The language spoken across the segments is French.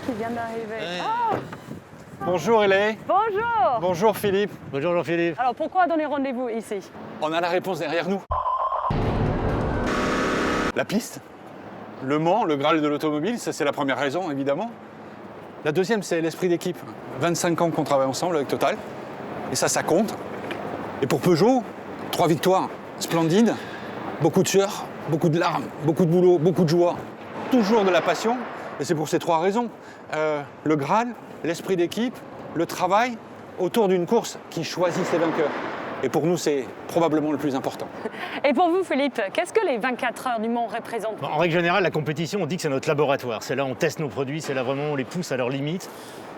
qui vient d'arriver. Ouais. Oh, Bonjour Hélène. bonjour. Bonjour Philippe. Bonjour Jean-Philippe. Alors, pourquoi donner rendez-vous ici? On a la réponse derrière nous. La piste. Le Mans, le Graal de l'automobile, ça c'est la première raison évidemment. La deuxième c'est l'esprit d'équipe. 25 ans qu'on travaille ensemble avec Total. Et ça compte. Et pour Peugeot, 3 victoires splendides, beaucoup de sueur, beaucoup de larmes, beaucoup de boulot, beaucoup de joie. Toujours de la passion. Et c'est pour ces 3 raisons. Le Graal, l'esprit d'équipe, le travail autour d'une course qui choisit ses vainqueurs. Et pour nous, c'est probablement le plus important. Et pour vous, Philippe, qu'est-ce que les 24 heures du Mans représentent? En règle générale, la compétition, on dit que c'est notre laboratoire. C'est là où on teste nos produits, c'est là vraiment où on les pousse à leurs limites.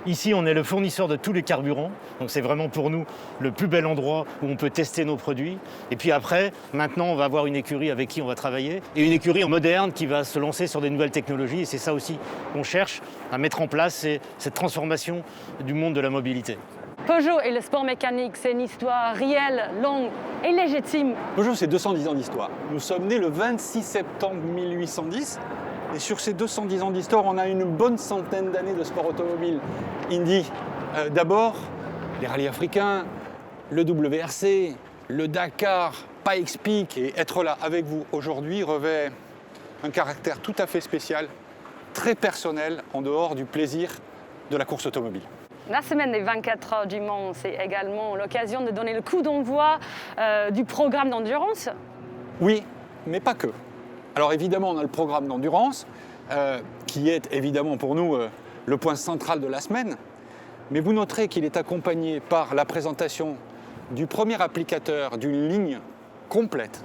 Ici, on est le fournisseur de tous les carburants. Donc c'est vraiment pour nous le plus bel endroit où on peut tester nos produits. Et puis après, maintenant, on va avoir une écurie avec qui on va travailler. Et une écurie moderne qui va se lancer sur des nouvelles technologies. Et c'est ça aussi qu'on cherche à mettre en place, c'est cette transformation du monde de la mobilité. Peugeot et le sport mécanique, c'est une histoire réelle, longue et légitime. Peugeot, c'est 210 ans d'histoire. Nous sommes nés le 26 septembre 1810. Et sur ces 210 ans d'histoire, on a une bonne centaine d'années de sport automobile. Indy, d'abord, les rallyes africains, le WRC, le Dakar, Pikes Peak. Et être là avec vous aujourd'hui revêt un caractère tout à fait spécial, très personnel, en dehors du plaisir de la course automobile. La semaine des 24 heures du Mans, c'est également l'occasion de donner le coup d'envoi du programme d'endurance. Oui, mais pas que. Alors évidemment, on a le programme d'endurance, qui est évidemment pour nous le point central de la semaine. Mais vous noterez qu'il est accompagné par la présentation du premier applicateur d'une ligne complète,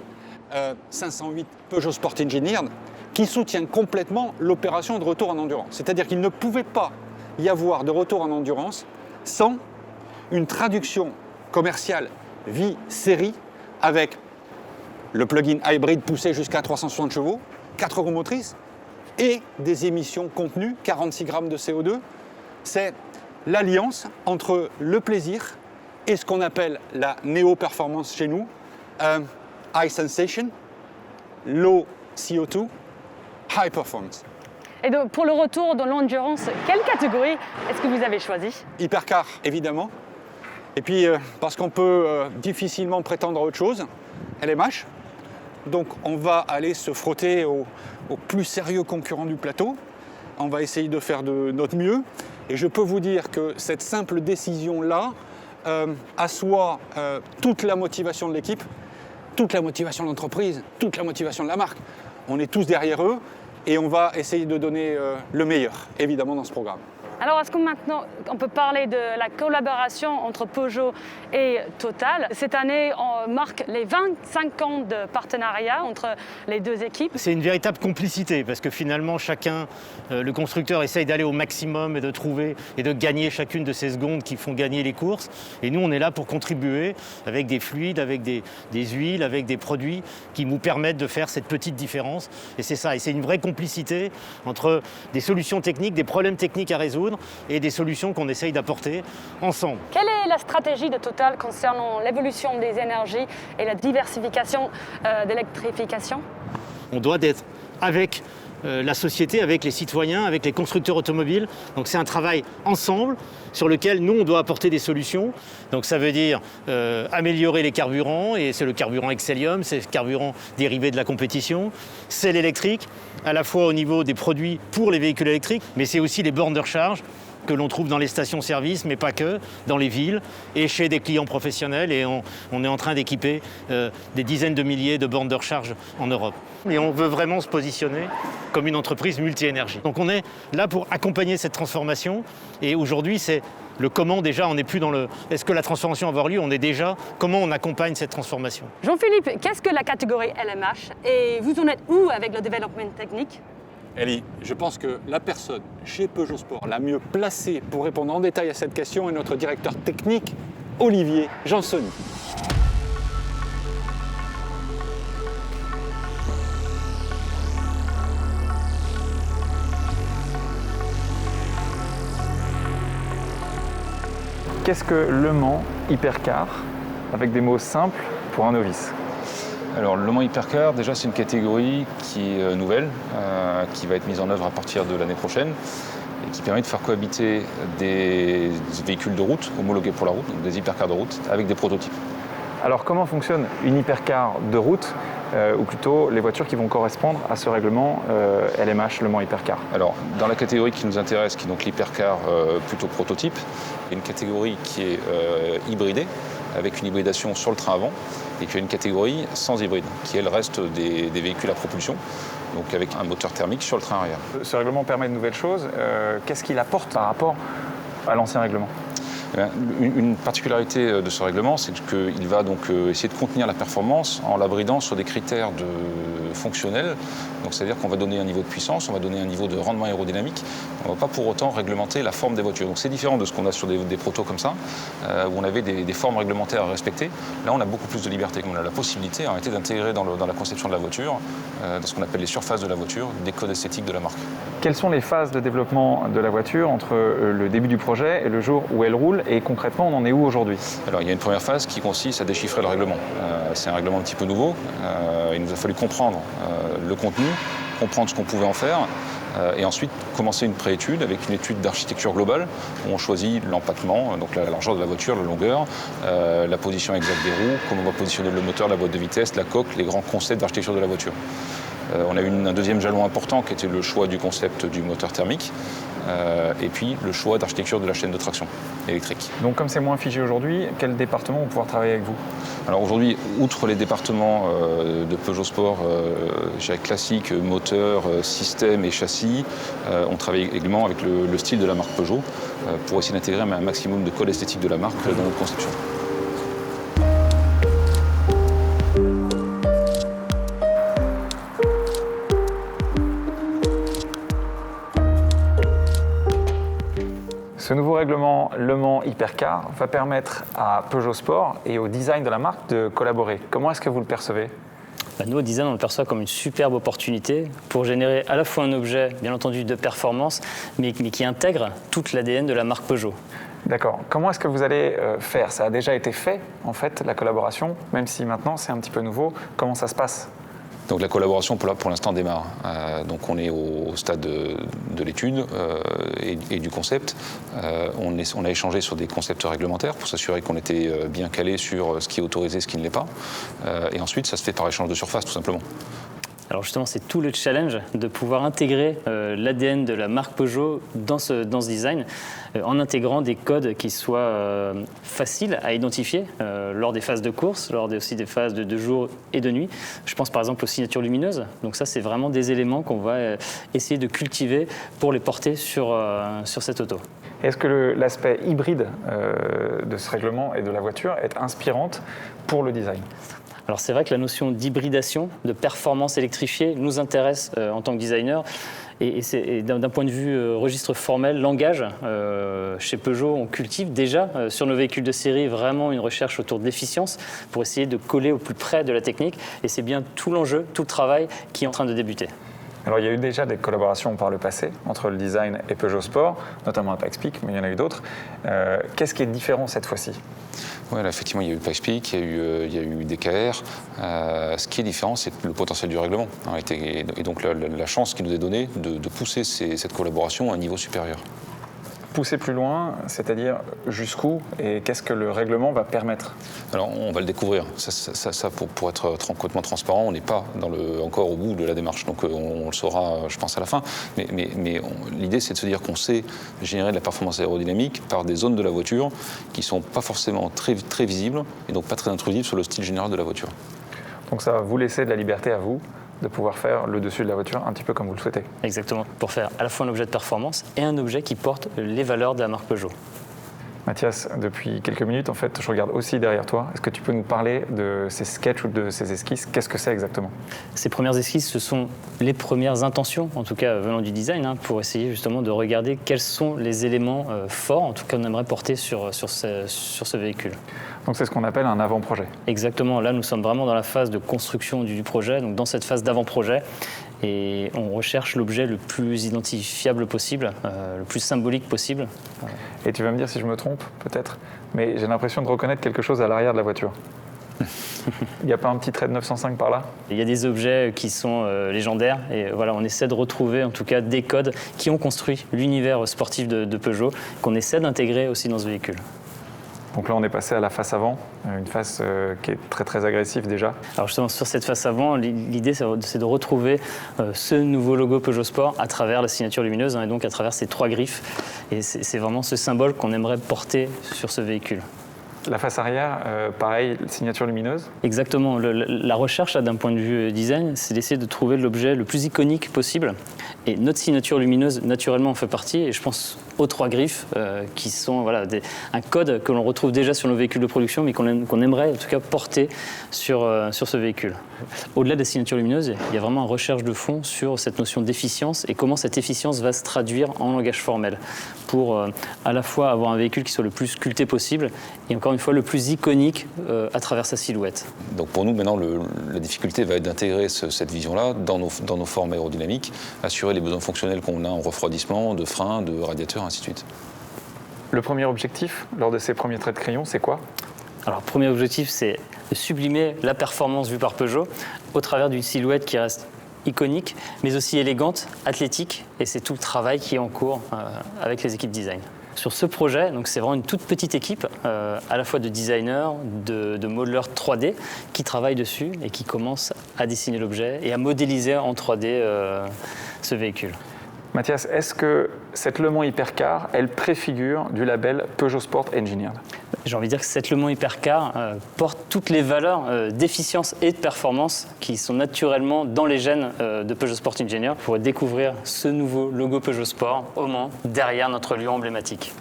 508 Peugeot Sport Engineered, qui soutient complètement l'opération de retour en endurance. C'est-à-dire qu'il ne pouvait pas y avoir de retour en endurance sans une traduction commerciale vie-série avec le plug-in hybride poussé jusqu'à 360 chevaux, 4 roues motrices et des émissions contenues, 46 grammes de CO2. C'est l'alliance entre le plaisir et ce qu'on appelle la néo-performance chez nous, high sensation, low CO2, high performance. Et donc, pour le retour de l'endurance, quelle catégorie est-ce que vous avez choisi? Hypercar, évidemment. Et puis, parce qu'on peut difficilement prétendre à autre chose, LMH. Donc, on va aller se frotter aux plus sérieux concurrents du plateau. On va essayer de faire de notre mieux. Et je peux vous dire que cette simple décision-là assoit toute la motivation de l'équipe, toute la motivation de l'entreprise, toute la motivation de la marque. On est tous derrière eux. Et on va essayer de donner le meilleur, évidemment, dans ce programme. Alors, est-ce que maintenant, on peut parler de la collaboration entre Peugeot et Total? Cette année, on marque les 25 ans de partenariat entre les deux équipes. C'est une véritable complicité parce que finalement, chacun, le constructeur essaye d'aller au maximum et de trouver et de gagner chacune de ces secondes qui font gagner les courses. Et nous, on est là pour contribuer avec des fluides, avec des huiles, avec des produits qui nous permettent de faire cette petite différence. Et c'est ça, et c'est une vraie complicité entre des solutions techniques, des problèmes techniques à résoudre et des solutions qu'on essaye d'apporter ensemble. Quelle est la stratégie de Total concernant l'évolution des énergies et la diversification d'électrification? On doit être avec la société, avec les citoyens, avec les constructeurs automobiles. Donc c'est un travail ensemble sur lequel nous, on doit apporter des solutions. Donc ça veut dire améliorer les carburants, et c'est le carburant Excellium, c'est le carburant dérivé de la compétition. C'est l'électrique, à la fois au niveau des produits pour les véhicules électriques, mais c'est aussi les bornes de recharge que l'on trouve dans les stations-service, mais pas que, dans les villes et chez des clients professionnels. Et on est en train d'équiper des dizaines de milliers de bornes de recharge en Europe. Et on veut vraiment se positionner comme une entreprise multi-énergie. Donc on est là pour accompagner cette transformation. Et aujourd'hui, c'est le comment déjà, on n'est plus dans le « est-ce que la transformation va avoir lieu ?» On est déjà comment on accompagne cette transformation. Jean-Philippe, qu'est-ce que la catégorie LMH et vous en êtes où avec le développement technique? Ellie, je pense que la personne chez Peugeot Sport la mieux placée pour répondre en détail à cette question est notre directeur technique, Olivier Jansoni. Qu'est-ce que Le Mans Hypercar, avec des mots simples pour un novice? Alors le Mans Hypercar, déjà c'est une catégorie qui est nouvelle, qui va être mise en œuvre à partir de l'année prochaine. et qui permet de faire cohabiter des véhicules de route homologués pour la route, donc des hypercars de route, avec des prototypes. Alors comment fonctionne une hypercar de route, ou plutôt les voitures qui vont correspondre à ce règlement LMH, Le Mans Hypercar? Alors, dans la catégorie qui nous intéresse, qui est donc l'hypercar plutôt prototype, il y a une catégorie qui est hybridée, avec une hybridation sur le train avant, et puis il y a une catégorie sans hybride, qui elle reste des véhicules à propulsion, donc avec un moteur thermique sur le train arrière. Ce règlement permet de nouvelles choses. Qu'est-ce qu'il apporte par rapport à l'ancien règlement? Une particularité de ce règlement, c'est qu'il va donc essayer de contenir la performance en la bridant sur des critères fonctionnels. Donc c'est-à-dire qu'on va donner un niveau de puissance, on va donner un niveau de rendement aérodynamique. On ne va pas pour autant réglementer la forme des voitures. Donc c'est différent de ce qu'on a sur des protos comme ça, où on avait des formes réglementaires à respecter. Là, on a beaucoup plus de liberté. On a la possibilité en réalité d'intégrer dans la conception de la voiture, dans ce qu'on appelle les surfaces de la voiture, des codes esthétiques de la marque. Quelles sont les phases de développement de la voiture entre le début du projet et le jour où elle roule? Et concrètement, on en est où aujourd'hui? Alors, il y a une première phase qui consiste à déchiffrer le règlement. C'est un règlement un petit peu nouveau. Il nous a fallu comprendre le contenu, comprendre ce qu'on pouvait en faire, et ensuite commencer une préétude avec une étude d'architecture globale où on choisit l'empattement, donc la largeur de la voiture, la longueur, la position exacte des roues, comment on va positionner le moteur, la boîte de vitesse, la coque, les grands concepts d'architecture de la voiture. On a eu un deuxième jalon important qui était le choix du concept du moteur thermique, et puis le choix d'architecture de la chaîne de traction électrique. Donc comme c'est moins figé aujourd'hui, quels départements vont pouvoir travailler avec vous? Alors aujourd'hui, outre les départements de Peugeot Sport, je dirais classique, moteur, système et châssis, on travaille également avec le style de la marque Peugeot pour essayer d'intégrer un maximum de code esthétique de la marque dans notre conception. Ce nouveau règlement Le Mans Hypercar va permettre à Peugeot Sport et au design de la marque de collaborer. Comment est-ce que vous le percevez? Nous, au design, on le perçoit comme une superbe opportunité pour générer à la fois un objet, bien entendu, de performance, mais qui intègre toute l'ADN de la marque Peugeot. D'accord. Comment est-ce que vous allez faire? Ça a déjà été fait, en fait, la collaboration, même si maintenant c'est un petit peu nouveau. Comment ça se passe? Donc la collaboration pour l'instant démarre. Donc on est au stade de l'étude et du concept. On a échangé sur des concepts réglementaires pour s'assurer qu'on était bien calé sur ce qui est autorisé, ce qui ne l'est pas. Et ensuite, ça se fait par échange de surface, tout simplement. Alors justement, c'est tout le challenge de pouvoir intégrer l'ADN de la marque Peugeot dans ce design, en intégrant des codes qui soient faciles à identifier lors des phases de course, lors aussi des phases de jour et de nuit. Je pense par exemple aux signatures lumineuses. Donc ça, c'est vraiment des éléments qu'on va essayer de cultiver pour les porter sur cette auto. Est-ce que l'aspect hybride de ce règlement et de la voiture est inspirante pour le design? Alors c'est vrai que la notion d'hybridation, de performance électrifiée nous intéresse en tant que designer. Et d'un point de vue registre formel, langage, chez Peugeot, on cultive déjà sur nos véhicules de série vraiment une recherche autour de l'efficience pour essayer de coller au plus près de la technique. Et c'est bien tout l'enjeu, tout le travail qui est en train de débuter. Alors il y a eu déjà des collaborations par le passé entre le design et Peugeot Sport, notamment à Pikes-Peak, mais il y en a eu d'autres. Qu'est-ce qui est différent cette fois-ci? Oui, effectivement, il y a eu Pikes-Peak, il y a eu DKR. Ce qui est différent, c'est le potentiel du règlement. Et donc la chance qui nous est donnée de pousser cette collaboration à un niveau supérieur. Pousser plus loin, c'est-à-dire jusqu'où et qu'est-ce que le règlement va permettre? Alors on va le découvrir. Ça pour être complètement transparent, on n'est pas encore au bout de la démarche. Donc on le saura, je pense, à la fin. Mais l'idée, c'est de se dire qu'on sait générer de la performance aérodynamique par des zones de la voiture qui ne sont pas forcément très, très visibles et donc pas très intrusives sur le style général de la voiture. Donc ça va vous laisser de la liberté à vous de pouvoir faire le dessus de la voiture un petit peu comme vous le souhaitez. Exactement, pour faire à la fois un objet de performance et un objet qui porte les valeurs de la marque Peugeot. Mathias, depuis quelques minutes, en fait, je regarde aussi derrière toi. Est-ce que tu peux nous parler de ces sketchs ou de ces esquisses? Qu'est-ce que c'est exactement? Ces premières esquisses, ce sont les premières intentions, en tout cas venant du design, pour essayer justement de regarder quels sont les éléments forts, en tout cas qu'on aimerait porter sur ce véhicule. Donc c'est ce qu'on appelle un avant-projet. Exactement, là nous sommes vraiment dans la phase de construction du projet, donc dans cette phase d'avant-projet. Et on recherche l'objet le plus identifiable possible, le plus symbolique possible. Et tu vas me dire si je me trompe, peut-être, mais j'ai l'impression de reconnaître quelque chose à l'arrière de la voiture. Il n'y a pas un petit trait de 905 par là? Il y a des objets qui sont légendaires et voilà, on essaie de retrouver en tout cas des codes qui ont construit l'univers sportif de Peugeot, qu'on essaie d'intégrer aussi dans ce véhicule. Donc là, on est passé à la face avant, une face qui est très très agressive déjà. Alors justement, sur cette face avant, l'idée c'est de retrouver ce nouveau logo Peugeot Sport à travers la signature lumineuse, et donc à travers ces 3 griffes. Et c'est vraiment ce symbole qu'on aimerait porter sur ce véhicule. La face arrière, pareil, signature lumineuse. Exactement. La recherche, d'un point de vue design, c'est d'essayer de trouver l'objet le plus iconique possible. Et notre signature lumineuse, naturellement, en fait partie. Et je pense aux 3 griffes, qui sont voilà, un code que l'on retrouve déjà sur nos véhicules de production, mais qu'on aimerait en tout cas porter sur ce véhicule. Au-delà des signatures lumineuses, il y a vraiment une recherche de fond sur cette notion d'efficience et comment cette efficience va se traduire en langage formel pour à la fois avoir un véhicule qui soit le plus sculpté possible et encore une fois le plus iconique à travers sa silhouette. Donc pour nous, maintenant, la difficulté va être d'intégrer cette vision-là dans nos formes aérodynamiques, assurer les besoins fonctionnels qu'on a en refroidissement, de frein, de radiateur, ainsi de suite. Le premier objectif, lors de ces premiers traits de crayon, c'est quoi? Alors, le premier objectif, c'est de sublimer la performance vue par Peugeot au travers d'une silhouette qui reste iconique, mais aussi élégante, athlétique, et c'est tout le travail qui est en cours avec les équipes design. Sur ce projet, donc c'est vraiment une toute petite équipe, à la fois de designers, de modeleurs 3D, qui travaillent dessus et qui commencent à dessiner l'objet et à modéliser en 3D ce véhicule. Mathias, est-ce que cette Le Mans Hypercar, elle préfigure du label Peugeot Sport Engineered? J'ai envie de dire que cette Le Mans Hypercar porte toutes les valeurs d'efficience et de performance qui sont naturellement dans les gènes de Peugeot Sport Engineered pour découvrir ce nouveau logo Peugeot Sport au Mans, derrière notre lieu emblématique.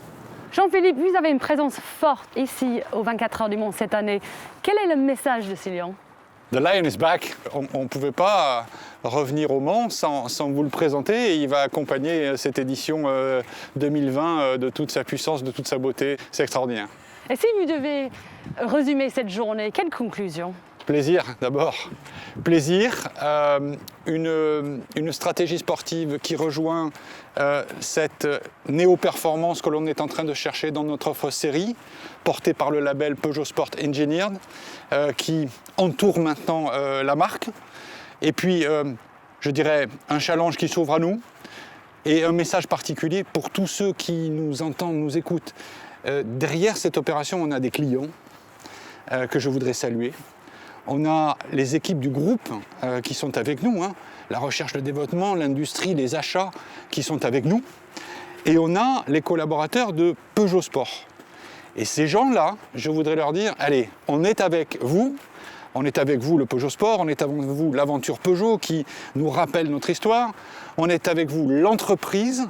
Jean-Philippe, vous avez une présence forte ici aux 24 heures du Mans cette année. Quel est le message de ces lions? The Lion is back. On ne pouvait pas revenir au Mans sans vous le présenter. Il va accompagner cette édition 2020 de toute sa puissance, de toute sa beauté. C'est extraordinaire. Et si vous devez résumer cette journée, quelle conclusion? Plaisir d'abord. Plaisir, une stratégie sportive qui rejoint cette néo-performance que l'on est en train de chercher dans notre offre série, portée par le label Peugeot Sport Engineered, qui entoure maintenant la marque. Et puis, je dirais, un challenge qui s'ouvre à nous et un message particulier pour tous ceux qui nous entendent, nous écoutent. Derrière cette opération, on a des clients que je voudrais saluer. On a les équipes du groupe qui sont avec nous, la recherche, le développement, l'industrie, les achats qui sont avec nous. Et on a les collaborateurs de Peugeot Sport. Et ces gens-là, je voudrais leur dire, allez, on est avec vous le Peugeot Sport, on est avec vous l'aventure Peugeot qui nous rappelle notre histoire, on est avec vous l'entreprise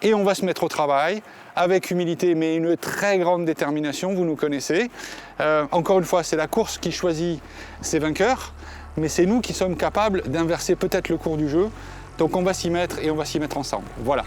et on va se mettre au travail avec humilité mais une très grande détermination, vous nous connaissez. Encore une fois, c'est la course qui choisit ses vainqueurs, mais c'est nous qui sommes capables d'inverser peut-être le cours du jeu. Donc on va s'y mettre et on va s'y mettre ensemble. Voilà.